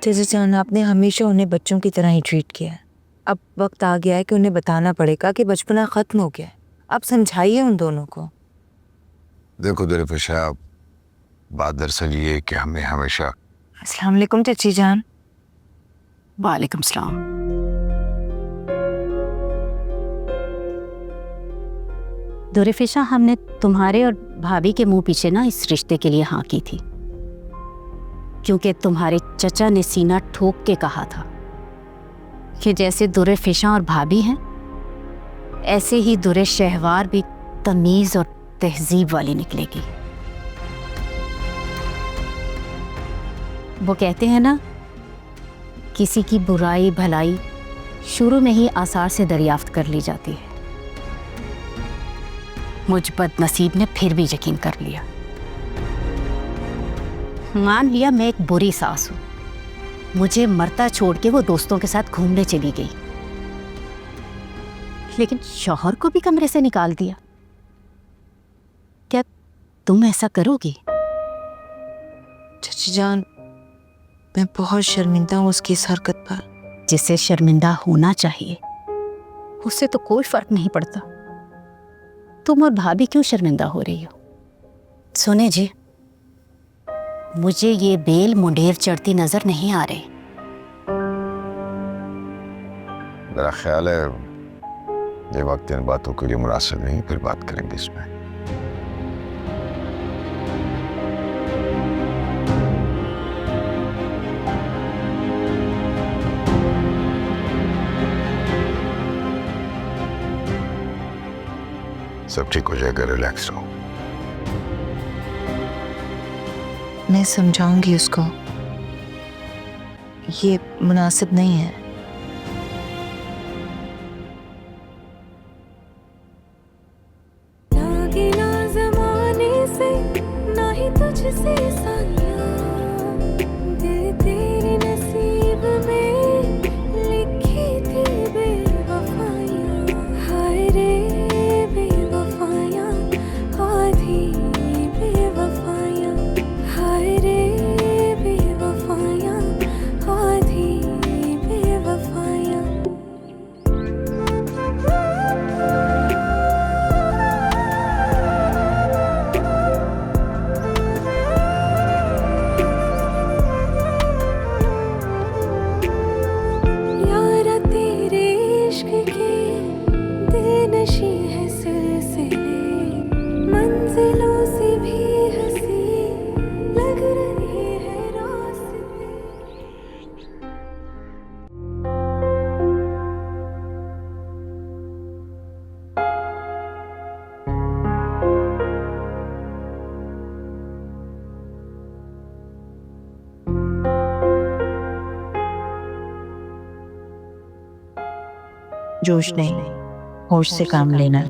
चाचा जान, आपने हमेशा उन्हें बच्चों की तरह ही ट्रीट किया है। अब वक्त आ गया है कि उन्हें बताना पड़ेगा कि बचपना खत्म हो गया है। आप समझाइए उन दोनों को। देखो दुरेफिशा, बात दरअसल ये है कि हमें हमेशा। अस्सलाम वालेकुम चाची जान। वालेकुम सलाम। दुरेफिशा, हमने तुम्हारे और भाभी के मुंह पीछे ना इस रिश्ते के लिए हाँ की थी, क्योंकि तुम्हारे चचा ने सीना ठोक के कहा था कि जैसे दुरेफिशा और भाभी हैं, ऐसे ही दुरे शहवार भी तमीज और तहजीब वाली निकलेगी। वो कहते हैं ना, किसी की बुराई भलाई शुरू में ही आसार से दरियाफ्त कर ली जाती है। मुझ बदनसीब ने फिर भी यकीन कर लिया। मान लिया मैं एक बुरी सास हूं, मुझे मरता छोड़ के वो दोस्तों के साथ घूमने चली गई, लेकिन शौहर को भी कमरे से निकाल दिया। क्या तुम ऐसा करोगी? चाची जान, मैं बहुत शर्मिंदा हूँ उसकी इस हरकत पर। जिसे शर्मिंदा होना चाहिए उससे तो कोई फर्क नहीं पड़ता। तुम और भाभी क्यों शर्मिंदा हो रही हो? सुने जी, मुझे ये बेल मुंडेर चढ़ती नजर नहीं आ रही। मेरा ख्याल है ये वक्त इन बातों के लिए मुनासिब नहीं, फिर बात करेंगे इसमें। सब ठीक हो जाएगा, रिलैक्स रहो। मैं समझाऊंगी उसको, ये मुनासिब नहीं है। जोश नहीं, होश से काम लेना।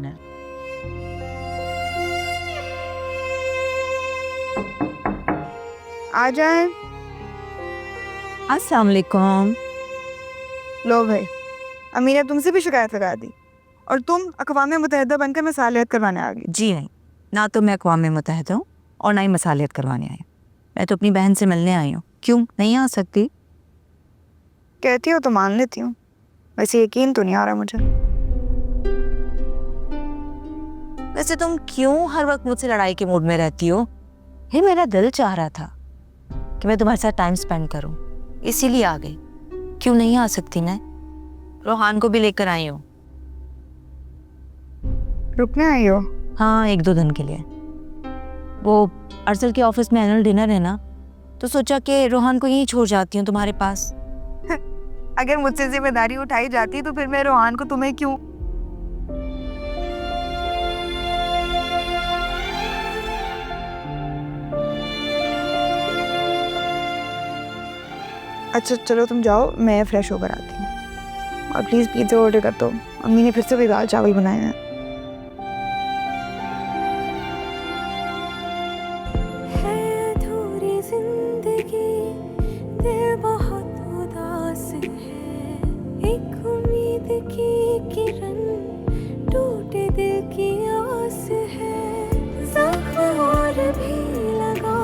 आ जाए। अस्सलाम वालेकुम। लो भाई, अमीर ने तुमसे भी शिकायत लगा दी और तुम अक़वाम मुत्तहिदा बनकर मसालियत करवाने आ गई। जी नहीं, ना तो मैं अक़वाम मुत्तहिदा हूँ और ना ही मसालियत करवाने आई हूँ। मैं तो अपनी बहन से मिलने आई हूँ। क्यों नहीं आ सकती? कहती हो तो मान लेती हूँ, वैसे यकीन तो नहीं आ रहा मुझे। वैसे तुम क्यों हर वक्त मुझसे लड़ाई के मूड में रहती हो? ये मेरा दिल चाह रहा था कि मैं तुम्हारे साथ टाइम स्पेंड करूं, इसीलिए आ गई। क्यों नहीं आ सकती? मैं रोहान को भी लेकर आई हूँ। रुकने आई हो? हाँ, 1-2 दिन के लिए। वो अरसल के ऑफिस में एनुअल डिनर है ना, तो सोचा कि रोहान को यहीं छोड़ जाती हूँ तुम्हारे पास। अगर मुझसे जिम्मेदारी उठाई जाती तो फिर मैं रोहान को तुम्हें क्यों? अच्छा चलो तुम जाओ, मैं फ्रेश होकर आती हूँ। और प्लीज़ पिज़्ज़ा ऑर्डर कर दो, अम्मी ने फिर से भी दाल चावल बनाए हैं। भी लगा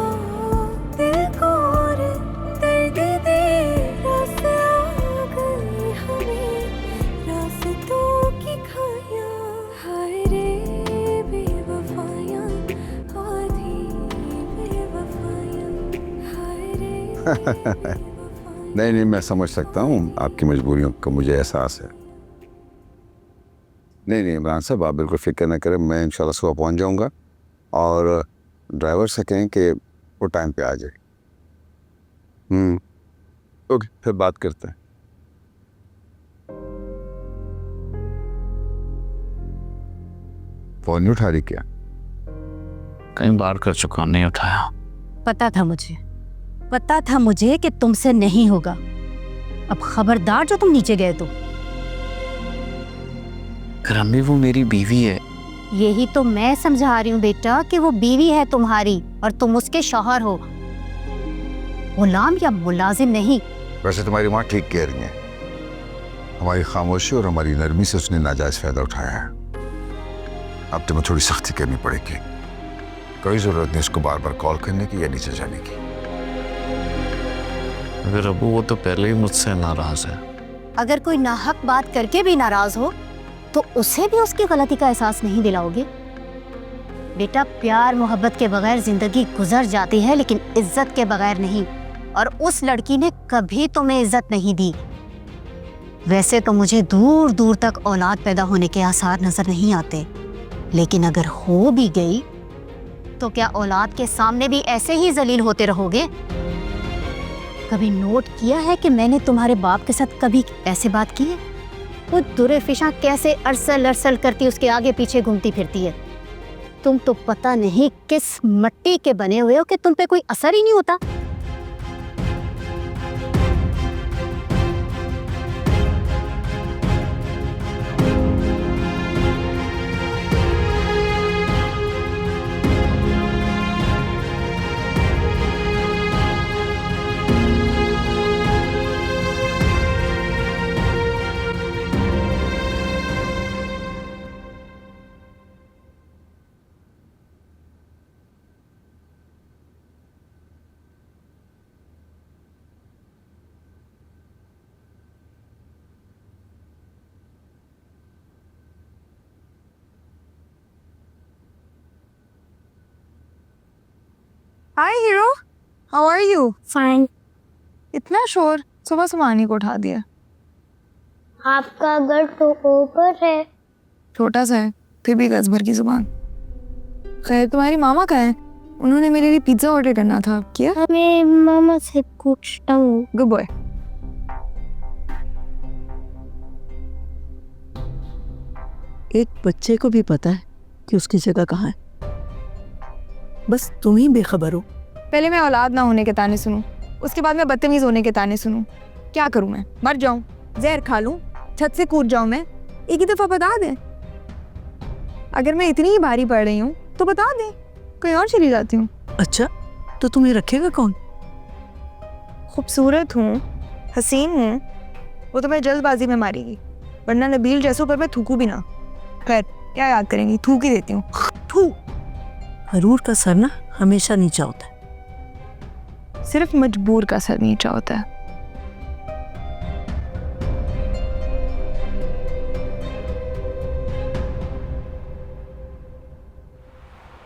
दिल को और दर्द दे नहीं नहीं, मैं समझ सकता हूँ आपकी मजबूरियों का, मुझे एहसास है। नहीं नहीं इमरान साहब, आप बिल्कुल फिक्र न करें, मैं इंशाल्लाह सुबह पहुँच जाऊँगा और ड्राइवर से कहें कि वो टाइम पे आ जाए। ओके, फिर बात करते हैं। फोन नहीं उठा रही क्या? कई बार कर चुका, नहीं उठाया। पता था मुझे कि तुमसे नहीं होगा। अब खबरदार जो तुम नीचे गए तो। फिर अम्मी वो मेरी बीवी है। यही तो मैं समझा रही हूँ बेटा कि वो बीवी है तुम्हारी और तुम उसके शौहर हो, गुलाम या मुलाजिम नहीं। वैसे तुम्हारी माँ ठीक कह रही है, हमारी खामोशी और हमारी नरमी से उसने नाजायज फायदा उठाया है। अब तुम्हें थोड़ी सख्ती करनी पड़ेगी। कोई जरूरत नहीं उसको बार बार कॉल करने की या नीचे जाने की। अगर अबू वो तो पहले ही मुझसे नाराज है। अगर कोई नाहक बात करके भी नाराज हो तो उसे भी उसकी गलती का एहसास नहीं दिलाओगे? बेटा, प्यार मोहब्बत के बगैर जिंदगी गुजर जाती है, लेकिन इज्जत के बगैर नहीं। और उस लड़की ने कभी तुम्हें इज्जत नहीं दी। वैसे तो मुझे दूर दूर तक औलाद पैदा होने के आसार नजर नहीं आते, लेकिन अगर हो भी गई तो क्या औलाद के सामने भी ऐसे ही जलील होते रहोगे? कभी नोट किया है कि मैंने तुम्हारे बाप के साथ कभी ऐसे बात की है? वो दुरेफिशा कैसे अरसल अरसल करती उसके आगे पीछे घूमती फिरती है। तुम तो पता नहीं किस मट्टी के बने हुए हो कि तुम पे कोई असर ही नहीं होता। Hi hero, how are you? Fine. इतना शोर, सुबह सुमानी को उठा दिया। आपका घर तो ऊपर है। छोटा सा है, फिर भी गज भर की जुबान। खैर, तुम्हारी मामा कहाँ है? उन्होंने मेरे लिए पिज्जा ऑर्डर करना था, किया? मैं मामा से पूछता हूँ। Good boy. एक बच्चे को भी पता है कि उसकी जगह कहाँ है, बस तुम ही बेखबर हो। पहले मैं औलाद ना होने के ताने सुनूं, उसके बाद मैं बदतमीज होने के ताने सुनूं। क्या करूं मैं? मर जाऊं, जहर खा लूं, छत से कूद जाऊं मैं? एक ही दफा बता दें। अगर मैं इतनी ही भारी पड़ रही हूं तो बता दें, कहीं और चली जाती हूँ। अच्छा, तो तुम्हें रखेगा कौन? खूबसूरत हूँ, हसीन हूँ, वो तो मैं जल्दबाजी में मारेगी, वरना नबील जैसों पर मैं थूकूं भी ना। खैर, क्या याद करेंगी, थूक ही देती हूँ। थू। हरूर का सर ना हमेशा नीचा होता है। सिर्फ मजबूर का सर नीचा होता है।